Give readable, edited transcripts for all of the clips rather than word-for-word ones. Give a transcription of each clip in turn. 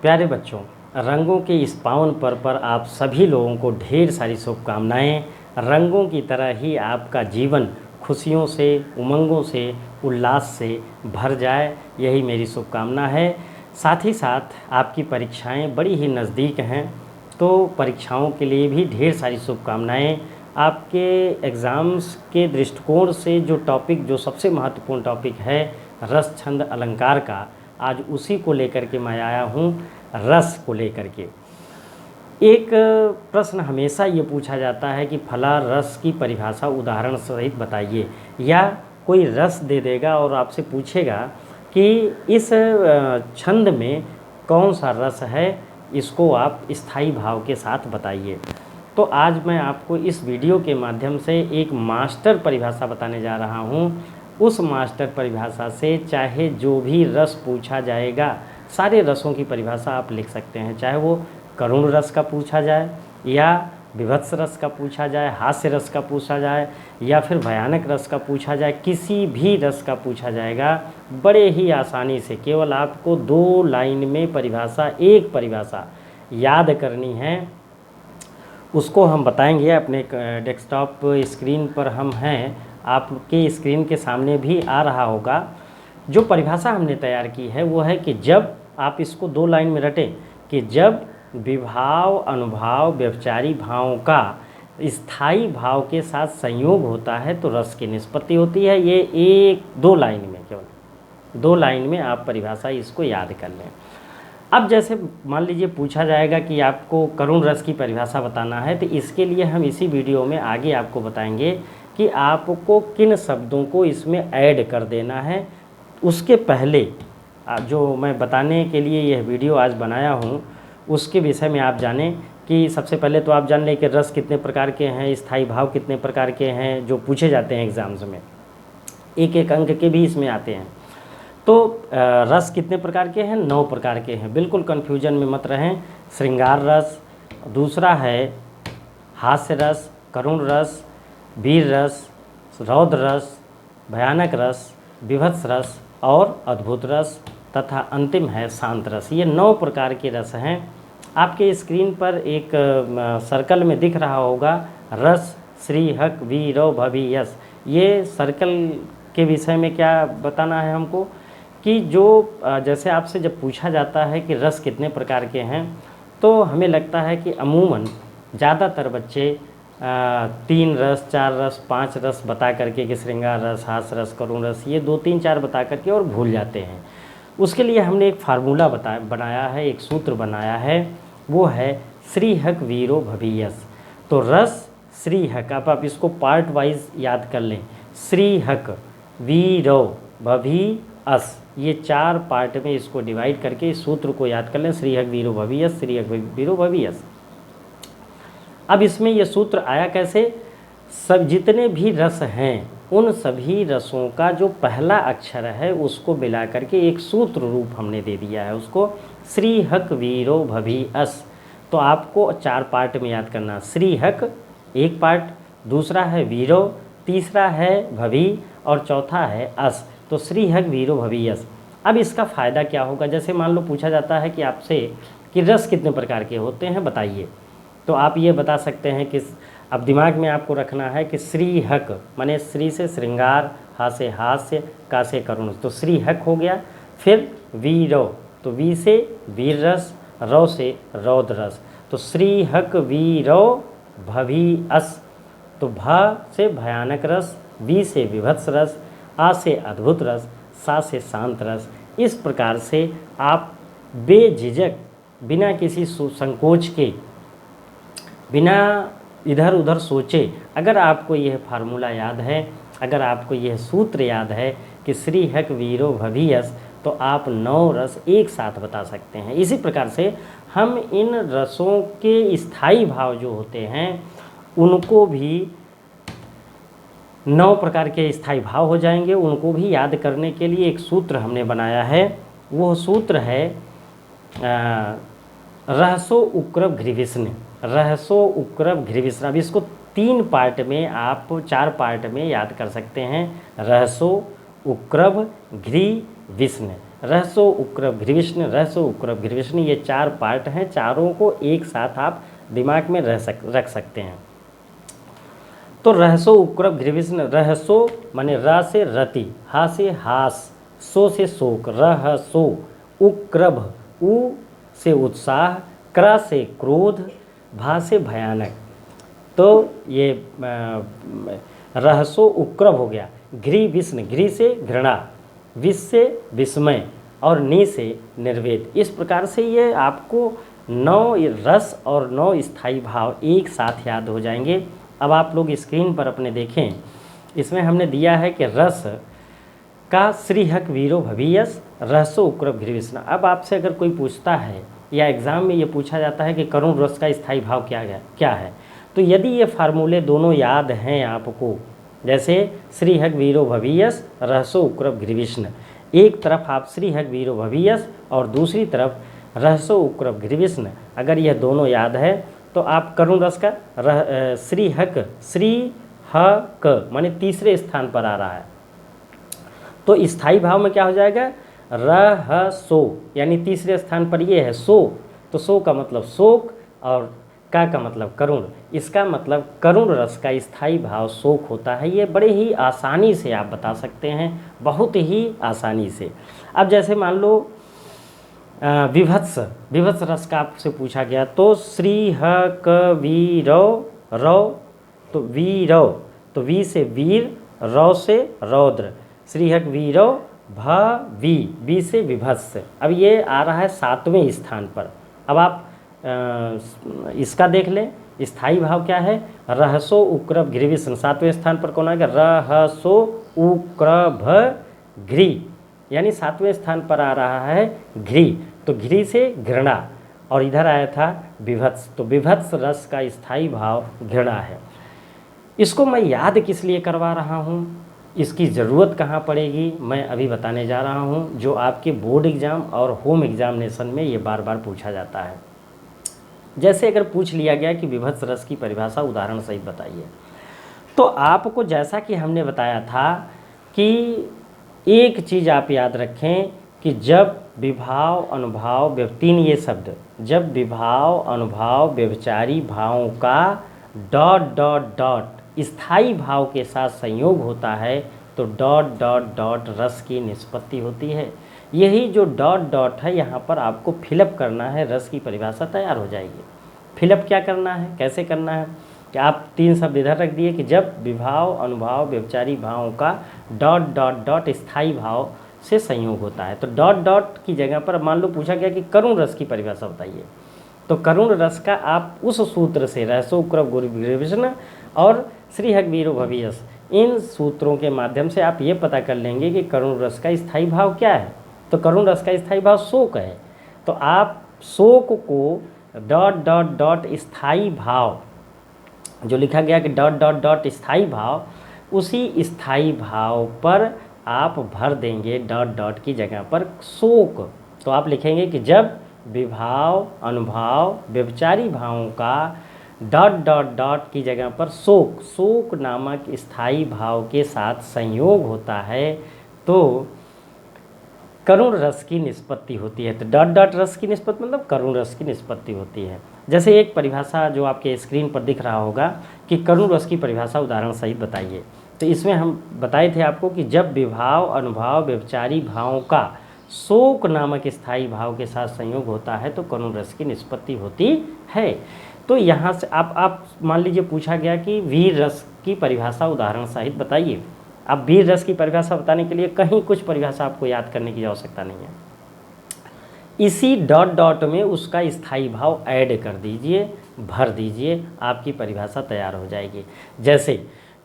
प्यारे बच्चों, रंगों के इस पावन पर्व पर आप सभी लोगों को ढेर सारी शुभकामनाएं। रंगों की तरह ही आपका जीवन खुशियों से, उमंगों से, उल्लास से भर जाए, यही मेरी शुभकामना है। साथ ही साथ आपकी परीक्षाएं बड़ी ही नज़दीक हैं, तो परीक्षाओं के लिए भी ढेर सारी शुभकामनाएं। आपके एग्ज़ाम्स के दृष्टिकोण से जो सबसे महत्वपूर्ण टॉपिक है रस छंद अलंकार का, आज उसी को लेकर के मैं आया हूँ। रस को लेकर के एक प्रश्न हमेशा ये पूछा जाता है कि फला रस की परिभाषा उदाहरण सहित बताइए, या कोई रस दे देगा और आपसे पूछेगा कि इस छंद में कौन सा रस है, इसको आप स्थायी भाव के साथ बताइए। तो आज मैं आपको इस वीडियो के माध्यम से एक मास्टर परिभाषा बताने जा रहा हूँ। उस मास्टर परिभाषा से चाहे जो भी रस पूछा जाएगा, सारे रसों की परिभाषा आप लिख सकते हैं। चाहे वो करुण रस का पूछा जाए, या विभत्स रस का पूछा जाए, हास्य रस का पूछा जाए, या फिर भयानक रस का पूछा जाए, किसी भी रस का पूछा जाएगा, बड़े ही आसानी से केवल आपको 2 लाइन में एक परिभाषा याद करनी है। उसको हम बताएंगे। अपने डेस्कटॉप स्क्रीन पर हम हैं, आपके स्क्रीन के सामने भी आ रहा होगा। जो परिभाषा हमने तैयार की है वो है कि जब आप इसको 2 लाइन में रटें कि जब विभाव, अनुभाव, व्यभिचारी भावों का स्थायी भाव के साथ संयोग होता है तो रस की निष्पत्ति होती है। ये 2 लाइन में, केवल 2 लाइन में आप परिभाषा इसको याद कर लें। अब जैसे मान लीजिए पूछा जाएगा कि आपको करुण रस की परिभाषा बताना है, तो इसके लिए हम इसी वीडियो में आगे आपको बताएंगे कि आपको किन शब्दों को इसमें ऐड कर देना है। उसके पहले जो मैं बताने के लिए यह वीडियो आज बनाया हूँ, उसके विषय में आप जानें कि सबसे पहले तो आप जान लें कि रस कितने प्रकार के हैं, स्थायी भाव कितने प्रकार के हैं जो पूछे जाते हैं एग्ज़ाम्स में। एक अंक के भी इसमें आते हैं। तो रस कितने प्रकार के हैं? 9 प्रकार के हैं। बिल्कुल कन्फ्यूजन में मत रहें। श्रृंगार रस, दूसरा है हास्य रस, करुण रस, वीर रस, रौद्र रस, भयानक रस, विभत्स रस और अद्भुत रस, तथा अंतिम है शांत रस। ये 9 प्रकार के रस हैं। आपके स्क्रीन पर एक सर्कल में दिख रहा होगा रस, श्री, हक, वी, रौ, भवी, यस। ये सर्कल के विषय में क्या बताना है हमको कि जो जैसे आपसे जब पूछा जाता है कि रस कितने प्रकार के हैं, तो हमें लगता है कि अमूमन ज़्यादातर बच्चे 3 रस, 4 रस, 5 रस बता करके कि श्रृंगार रस, हास्य रस, करुण रस, ये 2, 3, 4 बता करके और भूल जाते हैं। उसके लिए हमने एक फार्मूला बनाया है, एक सूत्र बनाया है, वो है श्री, हक, वीरो, भवी, यस। तो रस, श्री, हक, आप इसको पार्ट वाइज याद कर लें। श्री, हक, वीरो, भवी, अस, ये 4 पार्ट में इसको डिवाइड करके इस सूत्र को याद कर लें। श्री, हक, वीरो, भवी, यस, श्री, हक, वीरो, भवी, यस। अब इसमें ये सूत्र आया कैसे? सब जितने भी रस हैं उन सभी रसों का जो पहला अक्षर है उसको मिला करके एक सूत्र रूप हमने दे दिया है, उसको श्री, हक, वीरो, भवी, अस। तो आपको 4 पार्ट में याद करना। श्री, हक एक पार्ट, दूसरा है वीरो, तीसरा है भवी और चौथा है अस। तो श्री, हक, वीरो, भवी, अस। अब इसका फ़ायदा क्या होगा? जैसे मान लो पूछा जाता है कि आपसे कि रस कितने प्रकार के होते हैं बताइए, तो आप ये बता सकते हैं कि अब दिमाग में आपको रखना है कि श्री, हक माने श्री से श्रृंगार, हा से हास्य, का से करुण, तो श्री, हक हो गया। फिर वीरो, तो वी से वीर रस, रौ से रौद्र रस, तो श्री, हक, वीरो, भवी, अस। तो भ से भयानक रस, वी से विभत्स रस, आ से अद्भुत रस, सा से शांत रस। इस प्रकार से आप बेझिझक, बिना किसी संकोच के, बिना इधर उधर सोचे, अगर आपको यह फार्मूला याद है, अगर आपको यह सूत्र याद है कि श्री, हक, वीरो, भवी, यस, तो आप 9 रस एक साथ बता सकते हैं। इसी प्रकार से हम इन रसों के स्थायी भाव जो होते हैं उनको भी 9 प्रकार के स्थायी भाव हो जाएंगे। उनको भी याद करने के लिए एक सूत्र हमने बनाया है। वो सूत्र है रहसो उक्रव घ्रिविष्ण, रहसो उक्रव घ्रिविष्ण। अब इसको 3 पार्ट में, आप 4 पार्ट में याद कर सकते हैं। रहसो उक्रव घ्रिविष्ण, रहसो उक्रभ घृविष्ण, रहसो उक्रभ घृविष्ण, ये 4 पार्ट हैं। चारों को एक साथ आप दिमाग में रख सकते हैं। तो रहसो उक्रभ घृविष्ण, रहसो माने र से रति, हा से हास, सो से शोक, रहसो, उक्रभ उ से उत्साह, क्र से क्रोध, भा से भयानक। तो ये रहसो उक्रभ हो गया। घृ विष्ण, घृ से घृणा, विष से विस्मय और नी से निर्वेद। इस प्रकार से ये आपको 9 रस और 9 स्थायी भाव एक साथ याद हो जाएंगे। अब आप लोग स्क्रीन पर अपने देखें, इसमें हमने दिया है कि रस का श्रीहक वीरो भवियस, रहसो उक्रभ घृविष्ण। अब आपसे अगर कोई पूछता है या एग्ज़ाम में ये पूछा जाता है कि करुण रस का स्थायी भाव क्या है, तो यदि ये फार्मूले दोनों याद हैं आपको, जैसे श्रीहक वीरो भवियस, रहसो उक्रभ घृविष्ण, एक तरफ आप श्रीहक वीरो भवियस और दूसरी तरफ रहसो उक्रभ घृविष्ण, अगर यह दोनों याद है तो आप करुण रस का श्रीहक, श्रीहक माने तीसरे स्थान पर आ रहा है। तो स्थायी भाव में क्या हो जाएगा, रहसो, यानी तीसरे स्थान पर ये है सो, तो सो का मतलब शोक और का मतलब करुण। इसका मतलब करुण रस का स्थायी भाव शोक होता है। ये बड़े ही आसानी से आप बता सकते हैं, बहुत ही आसानी से। अब जैसे मान लो विभत्स, विभत्स रस का आपसे पूछा गया, तो श्रीहक वीरो रौ, तो वीरो, तो वी से वीर, रौ से रौद्र, श्रीहक वीरो वी से विभत्स। अब ये आ रहा है 7वें स्थान पर। अब आप इसका देख लें, स्थायी भाव क्या है, रहसो उक्रभ घृविष्ण, 7वें स्थान पर कौन आएगा, रहसो उक्रभ घृ, यानी 7वें स्थान पर आ रहा है घृ, तो घृ से घृणा, और इधर आया था विभत्स, तो विभत्स रस का स्थायी भाव घृणा है। इसको मैं याद किस लिए करवा रहा हूँ, इसकी ज़रूरत कहाँ पड़ेगी, मैं अभी बताने जा रहा हूँ, जो आपके बोर्ड एग्ज़ाम और होम एग्ज़ामिनेशन में ये बार बार पूछा जाता है। जैसे अगर पूछ लिया गया कि विभत्स रस की परिभाषा उदाहरण सहित बताइए, तो आपको जैसा कि हमने बताया था कि एक चीज़ आप याद रखें कि जब विभाव अनुभाव, 3 ये शब्द, जब विभाव अनुभाव व्यभिचारी भावों का डॉट डॉट डॉट स्थायी भाव के साथ संयोग होता है, तो डॉट डॉट डॉट रस की निष्पत्ति होती है। यही जो डॉट डॉट है, यहाँ पर आपको फिलअप करना है, रस की परिभाषा तैयार हो जाएगी। फिलअप क्या करना है, कैसे करना है कि आप 3 शब्द इधर रख दिए कि जब विभाव अनुभाव व्यभिचारी भावों का डॉट डॉट डॉट स्थायी भाव से संयोग होता है, तो डॉट डॉट की जगह पर मान लो पूछा गया कि करुण रस की परिभाषा बताइए, तो करुण रस का आप उस सूत्र से रहसो उक्रभ घृविष्ण और श्रीहक वीरो भवियस, इन सूत्रों के माध्यम से आप ये पता कर लेंगे कि करुण रस का स्थायी भाव क्या है। तो करुण रस का स्थायी भाव शोक है, तो आप शोक को डॉट डॉट डॉट स्थायी भाव, जो लिखा गया कि डॉट डॉट डॉट स्थायी भाव, उसी स्थायी भाव पर आप भर देंगे डॉट डॉट की जगह पर शोक। तो आप लिखेंगे कि जब विभाव अनुभाव व्यभिचारी भावों का डॉट डॉट डॉट की जगह पर शोक, शोक नामक स्थायी भाव के साथ संयोग होता है, तो करुण रस की निष्पत्ति होती है। तो डॉट डॉट रस की निष्पत्ति मतलब करुण रस की निष्पत्ति होती है। जैसे एक परिभाषा जो आपके स्क्रीन पर दिख रहा होगा कि करुण रस की परिभाषा उदाहरण सहित बताइए, तो इसमें हम बताए थे आपको कि जब विभाव अनुभाव व्यभिचारी भावों का शोक नामक स्थायी भाव के साथ संयोग होता है, तो करुण रस की निष्पत्ति होती है। तो यहाँ से आप मान लीजिए पूछा गया कि वीर रस की परिभाषा उदाहरण सहित बताइए। अब वीर रस की परिभाषा बताने के लिए कहीं कुछ परिभाषा आपको याद करने की आवश्यकता नहीं है, इसी डॉट डॉट में उसका स्थायी भाव ऐड कर दीजिए, भर दीजिए, आपकी परिभाषा तैयार हो जाएगी। जैसे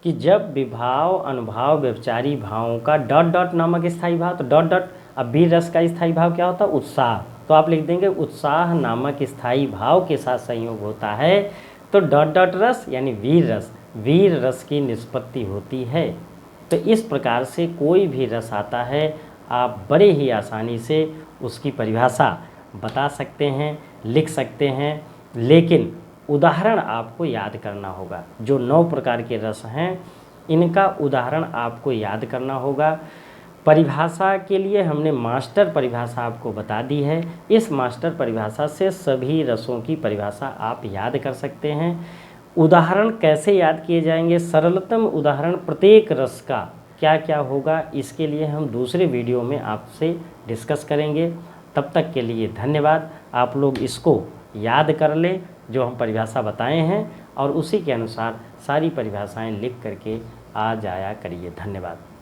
कि जब विभाव अनुभाव व्यभिचारी भावों का डॉट डॉट नामक स्थायी भाव, तो डॉट डॉट, अब वीर रस का स्थायी भाव क्या होता है, उत्साह, तो आप लिख देंगे उत्साह नामक स्थायी भाव के साथ संयोग होता है, तो डॉट डॉट रस यानी वीर रस, वीर रस की निष्पत्ति होती है। तो इस प्रकार से कोई भी रस आता है, आप बड़े ही आसानी से उसकी परिभाषा बता सकते हैं, लिख सकते हैं, लेकिन उदाहरण आपको याद करना होगा। जो 9 प्रकार के रस हैं, इनका उदाहरण आपको याद करना होगा। परिभाषा के लिए हमने मास्टर परिभाषा आपको बता दी है। इस मास्टर परिभाषा से सभी रसों की परिभाषा आप याद कर सकते हैं। उदाहरण कैसे याद किए जाएंगे, सरलतम उदाहरण प्रत्येक रस का क्या क्या होगा, इसके लिए हम दूसरे वीडियो में आपसे डिस्कस करेंगे। तब तक के लिए धन्यवाद। आप लोग इसको याद कर लें जो हम परिभाषा बताए हैं, और उसी के अनुसार सारी परिभाषाएं लिख करके आ जाया करिए। धन्यवाद।